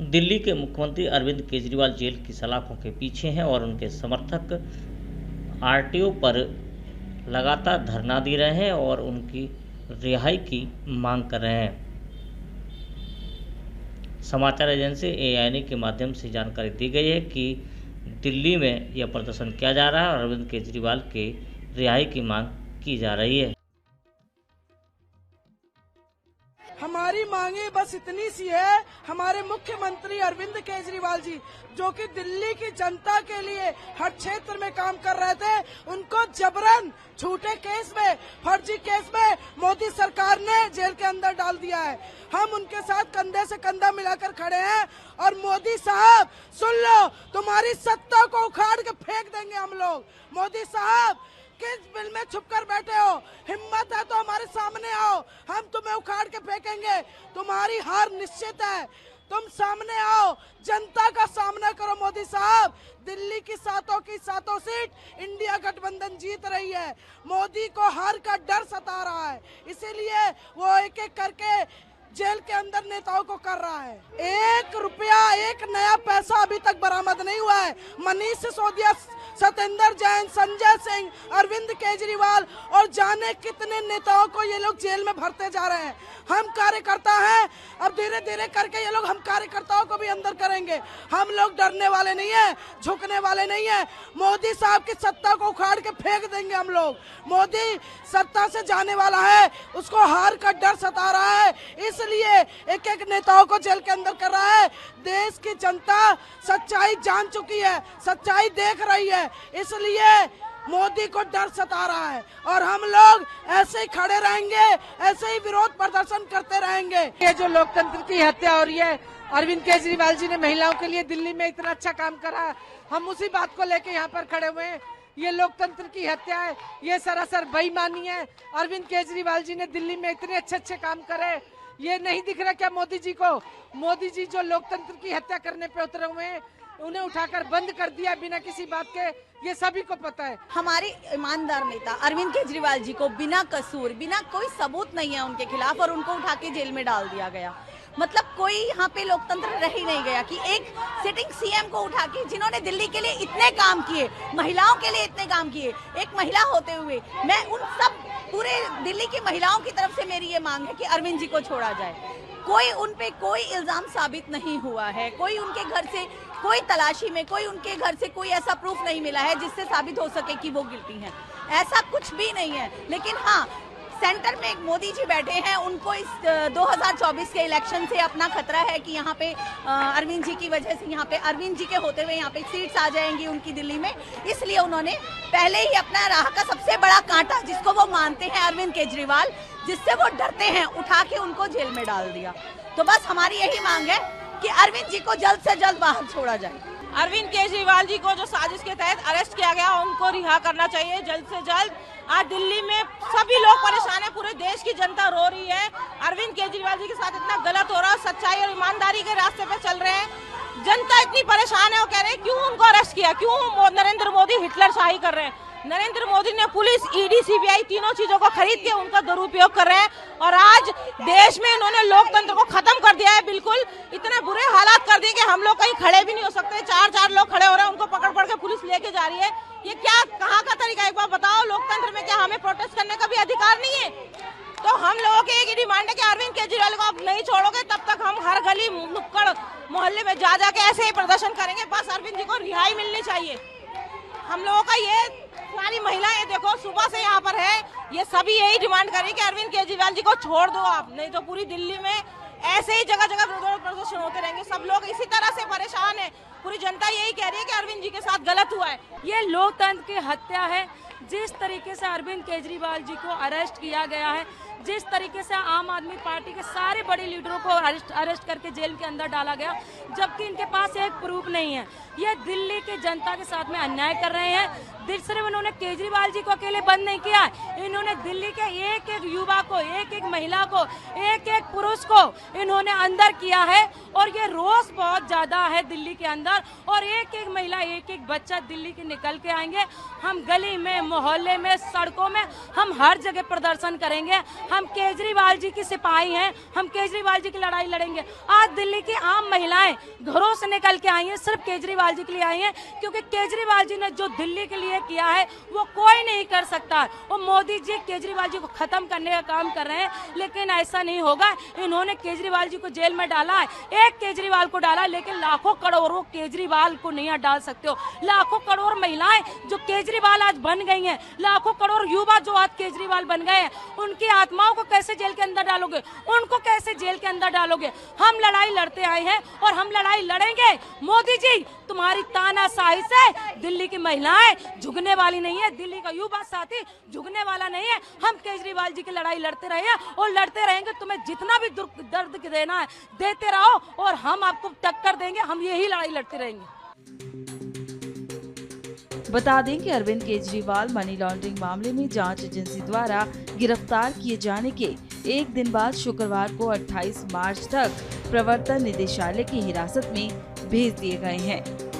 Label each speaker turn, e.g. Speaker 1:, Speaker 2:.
Speaker 1: दिल्ली के मुख्यमंत्री अरविंद केजरीवाल जेल की सलाखों के पीछे हैं और उनके समर्थक आरटीओ पर लगातार धरना दे रहे हैं और उनकी रिहाई की मांग कर रहे हैं। समाचार एजेंसी AIN के माध्यम से जानकारी दी गई है कि दिल्ली में यह प्रदर्शन किया जा रहा है और अरविंद केजरीवाल के रिहाई की मांग की जा रही है।
Speaker 2: हमारी मांगे बस इतनी सी है, हमारे मुख्यमंत्री अरविंद केजरीवाल जी जो कि दिल्ली की जनता के लिए हर क्षेत्र में काम कर रहे थे, उनको जबरन झूठे केस में, फर्जी केस में मोदी सरकार ने जेल के अंदर डाल दिया है। हम उनके साथ कंधे से कंधा मिलाकर खड़े हैं और मोदी साहब सुन लो, तुम्हारी सत्ता को उखाड़ के फेंक देंगे हम लोग। मोदी साहब किस बिल में छुपकर बैठे हो? हिम्मत है तो हमारे सामने आओ, हम तुम्हें उखाड़ के फेंकेंगे। तुम्हारी हार निश्चित है, तुम सामने आओ, जनता का सामना करो। मोदी साहब, दिल्ली की सातों सीट इंडिया गठबंधन जीत रही है। मोदी को हार का डर सता रहा है, इसीलिए वो एक एक करके जेल के अंदर नेताओं को कर रहा है। 1 रुपया, 1 नया पैसा अभी तक बरामद नहीं हुआ है। मनीष सिसोदिया, सत्येंद्र जैन, संजय सिंह, अरविंद केजरीवाल और जाने कितने नेताओं को ये लोग जेल में भरते जा रहे हैं। हम कार्यकर्ता हैं, अब धीरे धीरे करके ये लोग हम कार्यकर्ताओं को भी अंदर करेंगे। हम लोग डरने वाले नहीं है, झुकने वाले नहीं है। मोदी साहब की सत्ता को उखाड़ के फेंक देंगे हम लोग। मोदी सत्ता से जाने वाला है, उसको हार का डर सता रहा है, इसलिए एक एक नेताओं को जेल के अंदर कर रहा है। देश की जनता सच्चाई जान चुकी है, सच्चाई देख रही है, इसलिए मोदी को डर सता रहा है और हम लोग ऐसे ही खड़े रहेंगे, ऐसे ही विरोध प्रदर्शन करते रहेंगे।
Speaker 3: ये जो लोकतंत्र की हत्या हो रही है, अरविंद केजरीवाल जी ने महिलाओं के लिए दिल्ली में इतना अच्छा काम करा, हम उसी बात को लेके यहाँ पर खड़े हुए हैं। ये लोकतंत्र की हत्या है, ये सरासर बेईमानी है। अरविंद केजरीवाल जी ने दिल्ली में इतने अच्छे काम करे, ये नहीं दिख रहा क्या मोदी जी को? मोदी जी जो लोकतंत्र की हत्या करने पे उतरे हुए हैं, उन्हें उठाकर बंद कर दिया बिना किसी बात के, ये सभी को पता है।
Speaker 4: हमारे ईमानदार नेता अरविंद केजरीवाल जी को बिना कसूर, बिना कोई सबूत नहीं है उनके खिलाफ और उनको उठा के जेल में डाल दिया गया। मतलब कोई यहाँ पे लोकतंत्र रह ही नहीं गया कि एक सिटिंग CM को उठा के, जिन्होंने दिल्ली के लिए इतने काम किए, महिलाओं के लिए इतने काम किए, एक महिला होते हुए मैं उन सब पूरे दिल्ली की महिलाओं की तरफ से मेरी ये मांग है कि अरविंद जी को छोड़ा जाए। कोई उन पे कोई इल्जाम साबित नहीं हुआ है, कोई उनके घर से कोई तलाशी में कोई उनके घर से कोई ऐसा प्रूफ नहीं मिला है जिससे साबित हो सके कि वो गिल्टी हैं। ऐसा कुछ भी नहीं है। लेकिन हाँ, सेंटर में एक मोदी जी बैठे हैं, उनको इस 2024 के इलेक्शन से अपना खतरा है कि यहाँ पे अरविंद जी की वजह से, यहाँ पे अरविंद जी के होते हुए यहाँ पे सीट्स आ जाएंगी उनकी दिल्ली में, इसलिए उन्होंने पहले ही अपना राह का सबसे बड़ा कांटा, जिसको वो मानते हैं अरविंद केजरीवाल, जिससे वो डरते हैं, उठा के उनको जेल में डाल दिया। तो बस हमारी यही मांग है कि अरविंद जी को जल्द से जल्द बाहर छोड़ा जाए।
Speaker 5: अरविंद केजरीवाल जी को जो साजिश के तहत अरेस्ट किया गया, उनको रिहा करना चाहिए जल्द से जल्द। आज दिल्ली में सभी लोग परेशान है, पूरे देश की जनता रो रही है। अरविंद केजरीवाल जी के साथ इतना गलत हो रहा है, सच्चाई और ईमानदारी के रास्ते पे चल रहे हैं। जनता इतनी परेशान है, वो कह रहे हैं क्यों उनको अरेस्ट किया, क्यों नरेंद्र मोदी हिटलर शाही कर रहे हैं। नरेंद्र मोदी ने पुलिस, ED, CBI तीनों चीजों को खरीद के उनका दुरुपयोग कर रहे हैं और आज देश में इन्होंने लोकतंत्र को खत्म कर दिया है। बिल्कुल इतने बुरे हालात कर दिए कि हम लोग कहीं खड़े भी नहीं हो सकते। 4 लोग खड़े हो रहे हैं, उनको पकड़ के पुलिस लेके जा रही है। ये क्या, कहाँ का तरीका है? एक बार बताओ, लोकतंत्र में क्या हमें प्रोटेस्ट करने का भी अधिकार नहीं है? तो हम लोगों की एक डिमांड है कि अरविंद केजरीवाल को आप नहीं छोड़ोगे तब तक हम हर गली नुक्कड़ मोहल्ले में जा के ऐसे ही प्रदर्शन करेंगे। बस अरविंद जी को रिहाई मिलनी चाहिए। हम लोगों का ये, सारी महिलाएं देखो सुबह से यहाँ पर है, ये सभी यही डिमांड करें कि अरविंद केजरीवाल जी को छोड़ दो आप, नहीं तो पूरी दिल्ली में ऐसे ही जगह जगह विरोध प्रदर्शन होते रहेंगे। सब लोग इसी तरह से परेशान है, पूरी जनता यही कह रही है कि अरविंद जी के साथ गलत हुआ है।
Speaker 6: ये लोकतंत्र की हत्या है। जिस तरीके से अरविंद केजरीवाल जी को अरेस्ट किया गया है, जिस तरीके से आम आदमी पार्टी के सारे बड़े लीडरों को अरेस्ट करके जेल के अंदर डाला गया, जबकि इनके पास एक प्रूफ नहीं है। ये दिल्ली की जनता के साथ में अन्याय कर रहे हैं। सिर्फ इन्होंने केजरीवाल जी को अकेले बंद नहीं किया, इन्होंने दिल्ली के एक एक युवा को, एक एक महिला को, एक एक पुरुष को इन्होंने अंदर किया है और ये रोष बहुत ज्यादा है दिल्ली के अंदर। अंदर, और एक एक महिला, एक एक बच्चा दिल्ली के निकल के आएंगे। हम गली में, मोहल्ले में, सड़कों में, हम हर जगह प्रदर्शन करेंगे। हम केजरीवाल जी की सिपाही हैं, हम केजरीवाल जी की लड़ाई लड़ेंगे। आज दिल्ली की आम महिलाएं घरों से निकल के आई हैं, सिर्फ केजरीवाल जी के लिए आई हैं, क्योंकि केजरीवाल जी ने जो दिल्ली के लिए किया है वो कोई नहीं कर सकता। और मोदी जी केजरीवाल जी को खत्म करने का काम कर रहे हैं, लेकिन ऐसा नहीं होगा। इन्होंने केजरीवाल जी को जेल में डाला है, एक केजरीवाल को डाला, लेकिन लाखों करोड़ों केजरीवाल को नहीं डाल सकते हो। लाखों करोड़ महिलाएं जो केजरीवाल आज बन गई हैं, लाखों करोड़ युवा जो आज केजरीवाल बन गए हैं, उनकी आत्माओं को कैसे जेल के अंदर डालोगे? उनको कैसे जेल के अंदर डालोगे? हम लड़ाई लड़ते आए हैं और हम लड़ाई लड़ेंगे। मोदी जी, तुम्हारी तानाशाही से दिल्ली की महिलाएं झुकने वाली नहीं है, दिल्ली का युवा साथी झुकने वाला नहीं है। हम केजरीवाल जी की लड़ाई लड़ते रहे हैं और लड़ते रहेंगे। तुम्हें जितना भी दर्द देना है देते रहो और हम आपको टक्कर देंगे। हम यही लड़ाई लड़ते रहेंगे।
Speaker 7: बता दें कि अरविंद केजरीवाल मनी लॉन्ड्रिंग मामले में जांच एजेंसी द्वारा गिरफ्तार किए जाने के एक दिन बाद शुक्रवार को 28 मार्च तक प्रवर्तन निदेशालय की हिरासत में भेज दिए गए हैं।